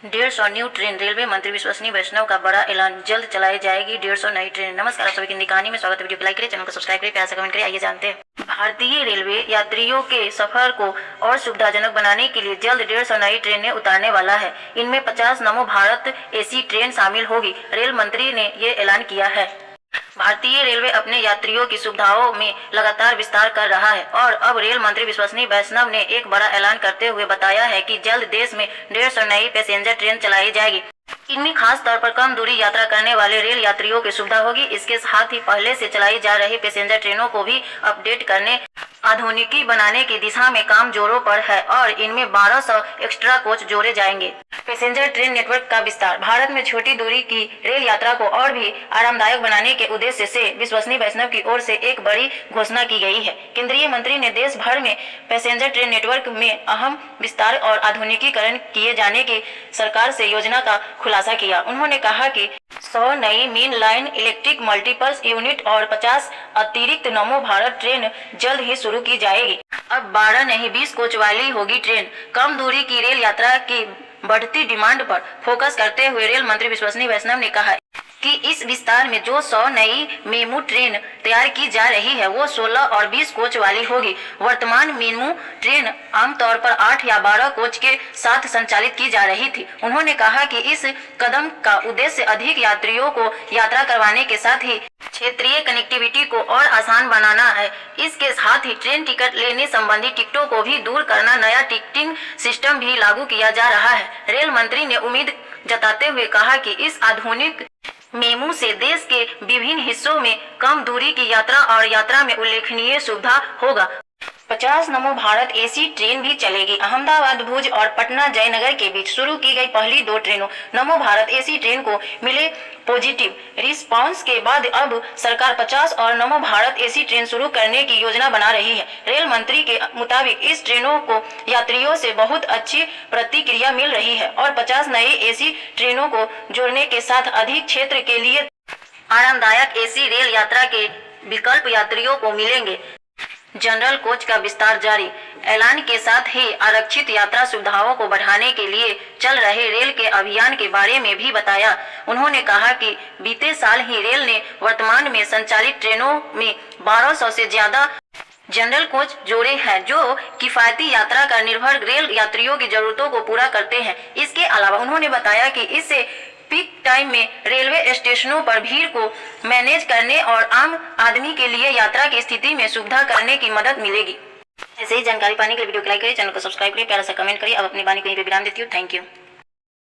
150 new train. Railway मंत्री विश्वसनीय वैष्णव का बड़ा ऐलान, जल्द चलाई जाएगी 150 नई ट्रेन। नमस्कार, आप सभी की हिंदी कहानी में स्वागत है। वीडियो को लाइक करें, चैनल को सब्सक्राइब करें, प्यार से कमेंट करें। आइए जानते हैं। भारतीय रेलवे यात्रियों के सफर को और सुविधाजनक बनाने के लिए जल्द 150 नई ट्रेनें उतारने वाला है। इनमें 50 नमो भारत एसी ट्रेन शामिल होगी। रेल मंत्री ने ये ऐलान किया है। भारतीय रेलवे अपने यात्रियों की सुविधाओं में लगातार विस्तार कर रहा है और अब रेल मंत्री विश्वसनीय वैष्णव ने एक बड़ा ऐलान करते हुए बताया है कि जल्द देश में 150 नई पैसेंजर ट्रेन चलाई जाएगी। इनमें खास तौर पर कम दूरी यात्रा करने वाले रेल यात्रियों की सुविधा होगी। इसके साथ ही पहले से चलाई जा रही पैसेंजर ट्रेनों को भी अपडेट करने, आधुनिकी बनाने की दिशा में काम जोरों पर है और इनमें 1200 एक्स्ट्रा कोच जोड़े जाएंगे। पैसेंजर ट्रेन नेटवर्क का विस्तार। भारत में छोटी दूरी की रेल यात्रा को और भी आरामदायक बनाने के उद्देश्य से विश्वसनीय वैष्णव की ओर से एक बड़ी घोषणा की गई है। केंद्रीय मंत्री ने देश भर में पैसेंजर ट्रेन नेटवर्क में अहम विस्तार और आधुनिकीकरण किए जाने की सरकार से योजना का खुलासा किया। उन्होंने कहा कि 100 नई main line electric multipurpose unit और 50 अतिरिक्त नमो भारत ट्रेन जल्द ही शुरू की जाएगी। अब 12 नहीं 20 कोच वाली होगी ट्रेन। कम दूरी की रेल यात्रा की बढ़ती डिमांड पर फोकस करते हुए रेल मंत्री विश्वसनीय वैष्णव ने कहा कि इस विस्तार में जो 100 नई मेमू ट्रेन तैयार की जा रही है वो 16 और 20 कोच वाली होगी। वर्तमान मेमू ट्रेन आमतौर पर 8 या 12 कोच के साथ संचालित की जा रही थी। उन्होंने कहा कि इस कदम का उद्देश्य अधिक यात्रियों को यात्रा करवाने के साथ ही क्षेत्रीय कनेक्टिविटी को और आसान बनाना है। इसके साथ ही ट्रेन टिकट लेने संबंधी टिकटों को भी दूर करना, नया टिकटिंग सिस्टम भी लागू किया जा रहा है। रेल मंत्री ने उम्मीद जताते हुए कहा कि इस आधुनिक मेमू से देश के विभिन्न हिस्सों में कम दूरी की यात्रा और यात्रा में उल्लेखनीय सुविधा होगा। 50 नमो भारत एसी ट्रेन भी चलेगी। अहमदाबाद, भुज और पटना जयनगर के बीच शुरू की गई पहली 2 ट्रेनों नमो भारत एसी ट्रेन को मिले पॉजिटिव रिस्पांस के बाद अब सरकार 50 और नमो भारत एसी ट्रेन शुरू करने की योजना बना रही है। रेल मंत्री के मुताबिक इस ट्रेनों को यात्रियों से बहुत अच्छी प्रतिक्रिया मिल रही है और 50 नए एसी ट्रेनों को जोड़ने के साथ अधिक क्षेत्र के लिए आरामदायक एसी रेल यात्रा के विकल्प यात्रियों को मिलेंगे। जनरल कोच का विस्तार जारी। ऐलान के साथ ही आरक्षित यात्रा सुविधाओं को बढ़ाने के लिए चल रहे रेल के अभियान के बारे में भी बताया। उन्होंने कहा कि बीते साल ही रेल ने वर्तमान में संचालित ट्रेनों में 1200 से ज्यादा जनरल कोच जोड़े हैं जो किफायती यात्रा कर निर्भर रेल यात्रियों की जरूरतों को पूरा करते हैं। इसके अलावा उन्होंने बताया कि इससे पीक टाइम में रेलवे स्टेशनों पर भीड़ को मैनेज करने और आम आदमी के लिए यात्रा की स्थिति में सुविधा करने की मदद मिलेगी। ऐसे ही जानकारी पाने के लिए वीडियो को लाइक करें, चैनल को सब्सक्राइब करें, प्यारा सा कमेंट करिए। अब अपनी वाणी को यहीं पे विराम देती हूँ। Thank you.